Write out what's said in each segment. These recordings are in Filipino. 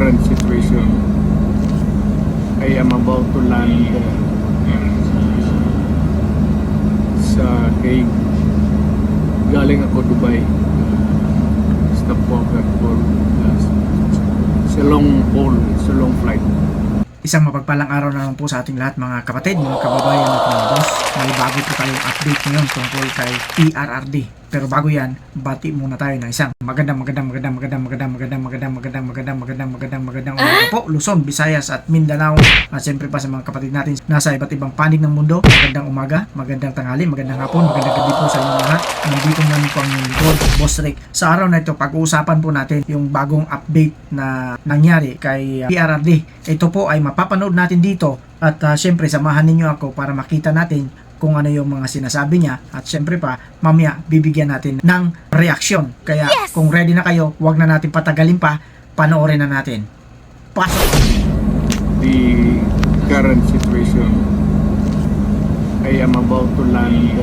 current situation. I am about to land sa Hague. Galing ako Dubai. Stopover for it's a long haul, it's a long flight. Isang mapagpalang araw na naman po sa ating lahat mga kapatid, mga kababayan at mga boss. May bago po tayong update ngayon tungkol kay PRRD. Pero bago yan, bati muna tayo ng isang magandang umaga po, Luzon, Visayas at Mindanao. At siyempre pa sa mga kapatid natin nasa iba't ibang panig ng mundo, magandang umaga, magandang tanghali, magandang hapon, magandang gabi po sa inyo lahat. Nandito naman po ang lingkod, Boss Rick. Sa araw na ito, pag-uusapan po natin yung bagong update na nangyari kay PRRD. Ito po ay mapapanood natin dito at siyempre samahan ninyo ako para makita natin kung ano yung mga sinasabi niya at syempre pa mamaya bibigyan natin ng reaksyon. Kaya kung ready na kayo, wag na natin patagalin pa, panoorin na natin. Pasok! The current situation. I am about to land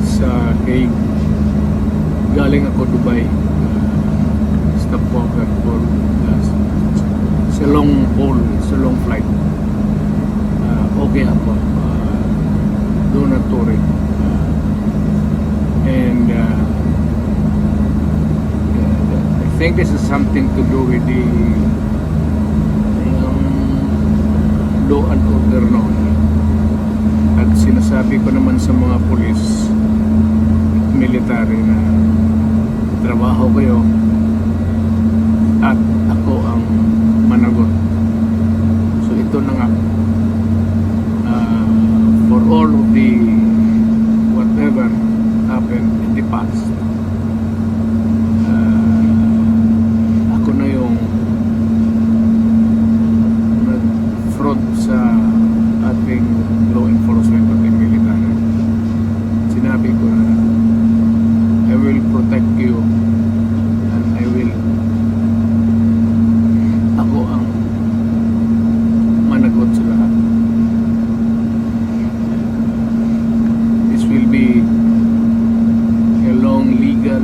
sa Hague. Galing ako Dubai. Stopover for it's a long haul, it's a long flight. Okay ako, do not worry. And I think this is something to do with the law and order noon. At sinasabi ko naman sa mga pulis at military na trabaho kayo at ako ang managot. So ito na nga, for all of the whatever happened in the past, ako na yung nag-front sa ating law enforcement at military. Sinabi ko na I will protect you and ako ang managot sa lahat. Will be a long legal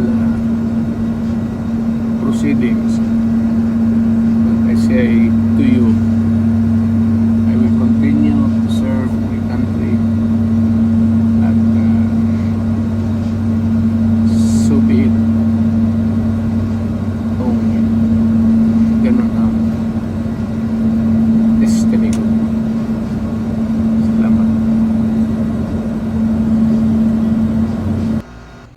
proceedings. But I say to you, I will continue to serve my country and so be it. Kung ganun ang destiny ko. Salamat.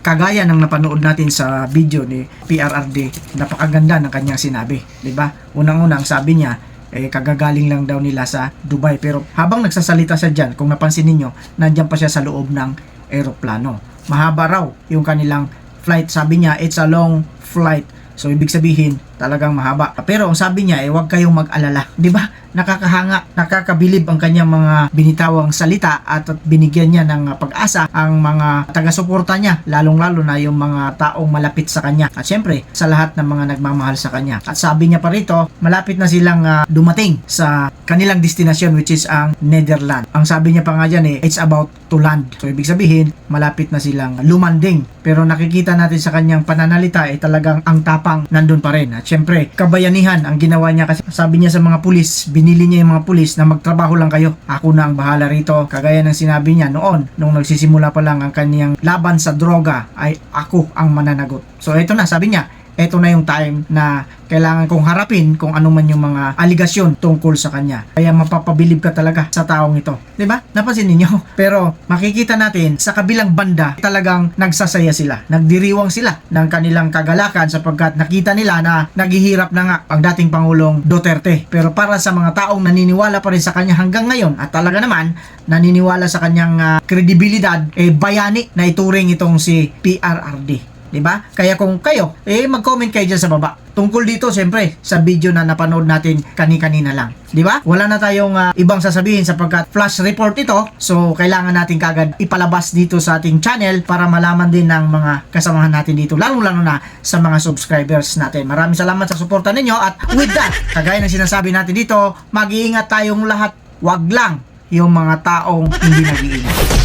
Kagaya ng napanood natin sa video ni PRRD, napakaganda ng kanyang sinabi, 'di ba? Unang-unang sabi niya, kagagaling lang daw nila sa Dubai, pero habang nagsasalita siya diyan, kung napansin niyo, nandiyan pa siya sa loob ng eroplano. Mahaba raw yung kanilang flight, sabi niya, it's a long flight. So ibig sabihin, talagang mahaba. Pero ang sabi niya, huwag kayong mag-alala, 'di ba? Nakakahanga, nakakabilib ang kanyang mga binitawang salita at binigyan niya ng pag-asa ang mga taga-suporta niya, lalong-lalo na yung mga taong malapit sa kanya at syempre sa lahat ng mga nagmamahal sa kanya. At sabi niya pa rito, malapit na silang dumating sa kanilang destination, which is ang Netherlands. Ang sabi niya pa nga dyan, it's about to land. So ibig sabihin, malapit na silang lumanding. Pero nakikita natin sa kanyang pananalita talagang ang tapang nandun pa rin. At syempre, kabayanihan ang ginawa niya kasi sabi niya sa mga pulis, binili niya yung mga pulis na magtrabaho lang kayo. Ako na ang bahala rito. Kagaya ng sinabi niya noon, nung nagsisimula pa lang ang kaniyang laban sa droga, ay ako ang mananagot. So ito na, sabi niya, ito na yung time na kailangan kong harapin kung ano man yung mga aligasyon tungkol sa kanya. Kaya mapapabilib ka talaga sa taong ito. 'Di ba? Napansin niyo? Pero makikita natin sa kabilang banda talagang nagsasaya sila. Nagdiriwang sila ng kanilang kagalakan sapagkat nakita nila na naghihirap na nga ang dating Pangulong Duterte. Pero para sa mga taong naniniwala pa rin sa kanya hanggang ngayon at talaga naman naniniwala sa kanyang kredibilidad, bayani na ituring itong si PRRD. 'Di ba? Kaya kung kayo, mag-comment kayo dyan sa baba. Tungkol dito, siyempre, sa video na napanood natin kani-kanina lang. 'Di ba? Wala na tayong ibang sasabihin sapagkat flash report ito. So, kailangan natin kagad ipalabas dito sa ating channel para malaman din ng mga kasamahan natin dito. Lalo-lalo na sa mga subscribers natin. Maraming salamat sa suporta ninyo at with that, kagaya ng sinasabi natin dito, mag-iingat tayong lahat. Wag lang yung mga taong hindi nag-iingat.